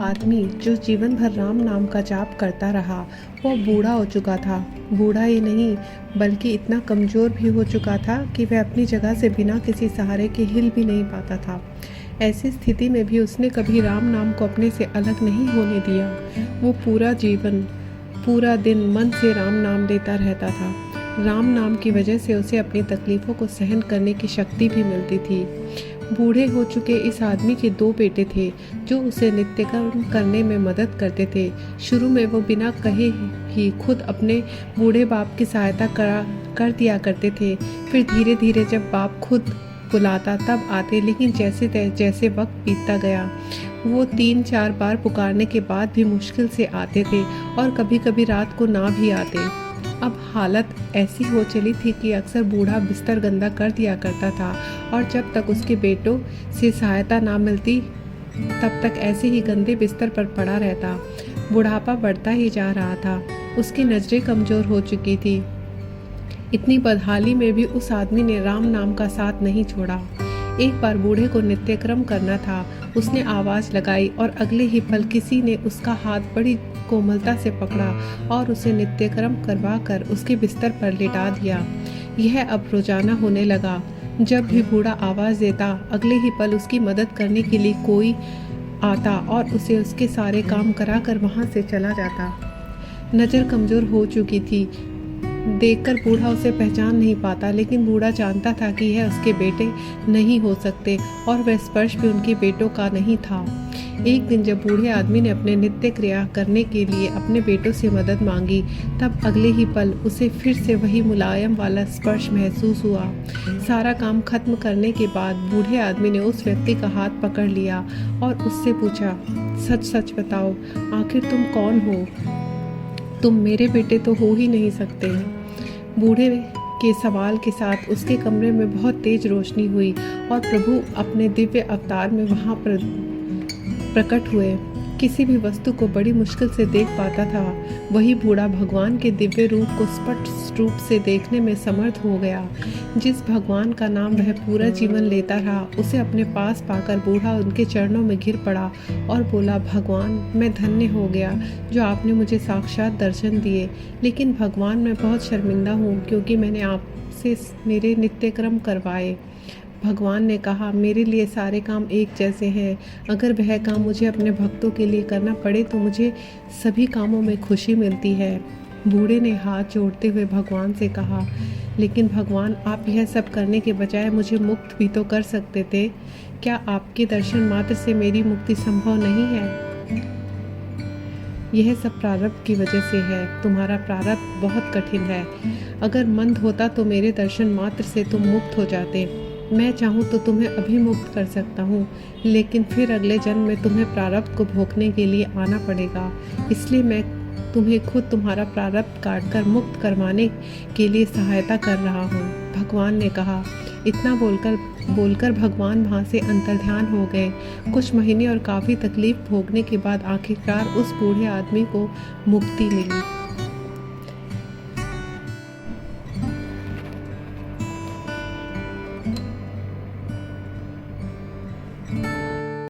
आदमी जो जीवन भर राम नाम का जाप करता रहा वह बूढ़ा हो चुका था। बूढ़ा ही नहीं बल्कि इतना कमज़ोर भी हो चुका था कि वह अपनी जगह से बिना किसी सहारे के हिल भी नहीं पाता था। ऐसी स्थिति में भी उसने कभी राम नाम को अपने से अलग नहीं होने दिया। वो पूरा दिन मन से राम नाम लेता रहता था। राम नाम की वजह से उसे अपनी तकलीफ़ों को सहन करने की शक्ति भी मिलती थी। बूढ़े हो चुके इस आदमी के 2 बेटे थे जो उसे नित्य कर्म करने में मदद करते थे। शुरू में वो बिना कहे ही खुद अपने बूढ़े बाप की सहायता कर दिया करते थे। फिर धीरे धीरे जब बाप खुद बुलाता तब आते, लेकिन जैसे वक्त बीतता गया वो 3-4 बार पुकारने के बाद भी मुश्किल से आते थे और कभी कभी रात को ना भी आते। अब हालत ऐसी हो चली थी कि अक्सर बूढ़ा बिस्तर गंदा कर दिया करता था और जब तक उसके बेटों से सहायता ना मिलती तब तक ऐसे ही गंदे बिस्तर पर पड़ा रहता। बुढ़ापा बढ़ता ही जा रहा था, उसकी नज़रें कमज़ोर हो चुकी थी। इतनी बदहाली में भी उस आदमी ने राम नाम का साथ नहीं छोड़ा। एक बार बूढ़े को नित्यक्रम करना था। उसने आवाज़ लगाई और अगले ही पल किसी ने उसका हाथ बड़ी कोमलता से पकड़ा और उसे नित्यक्रम करवा कर उसके बिस्तर पर लिटा दिया। यह अब रोजाना होने लगा। जब भी बूढ़ा आवाज़ देता अगले ही पल उसकी मदद करने के लिए कोई आता और उसे उसके सारे काम करा कर वहाँ से चला जाता। नज़र कमज़ोर हो चुकी थी। देखकर बूढ़ा उसे पहचान नहीं पाता, लेकिन बूढ़ा जानता था कि यह उसके बेटे नहीं हो सकते और वह स्पर्श भी उनके बेटों का नहीं था। एक दिन जब बूढ़े आदमी ने अपने नित्य क्रिया करने के लिए अपने बेटों से मदद मांगी तब अगले ही पल उसे फिर से वही मुलायम वाला स्पर्श महसूस हुआ। सारा काम खत्म करने के बाद बूढ़े आदमी ने उस व्यक्ति का हाथ पकड़ लिया और उससे पूछा, सच सच बताओ, आखिर तुम कौन हो? तुम मेरे बेटे तो हो ही नहीं सकते। बूढ़े के सवाल के साथ उसके कमरे में बहुत तेज रोशनी हुई और प्रभु अपने दिव्य अवतार में वहाँ पर प्रकट हुए। किसी भी वस्तु को बड़ी मुश्किल से देख पाता था, वही बूढ़ा भगवान के दिव्य रूप को स्पष्ट रूप से देखने में समर्थ हो गया। जिस भगवान का नाम वह पूरा जीवन लेता रहा, उसे अपने पास पाकर बूढ़ा उनके चरणों में गिर पड़ा और बोला, भगवान, मैं धन्य हो गया जो आपने मुझे साक्षात दर्शन दिए। लेकिन भगवान, मैं बहुत शर्मिंदा हूँ क्योंकि मैंने आपसे मेरे नित्यक्रम करवाए। भगवान ने कहा, मेरे लिए सारे काम एक जैसे हैं। अगर वह काम मुझे अपने भक्तों के लिए करना पड़े तो मुझे सभी कामों में खुशी मिलती है। बूढ़े ने हाथ जोड़ते हुए भगवान से कहा, लेकिन भगवान, आप यह सब करने के बजाय मुझे मुक्त भी तो कर सकते थे। क्या आपके दर्शन मात्र से मेरी मुक्ति संभव नहीं है? यह सब प्रारब्ध की वजह से है। तुम्हारा प्रारब्ध बहुत कठिन है। अगर मंद होता तो मेरे दर्शन मात्र से तुम मुक्त हो जाते। मैं चाहूँ तो तुम्हें अभी मुक्त कर सकता हूँ, लेकिन फिर अगले जन्म में तुम्हें प्रारब्ध को भोगने के लिए आना पड़ेगा। इसलिए मैं तुम्हें खुद तुम्हारा प्रारब्ध काट कर मुक्त करवाने के लिए सहायता कर रहा हूँ। भगवान ने कहा। इतना बोलकर भगवान वहाँ से अंतर्ध्यान हो गए। कुछ महीने और काफ़ी तकलीफ भोगने के बाद आखिरकार उस बूढ़े आदमी को मुक्ति मिली।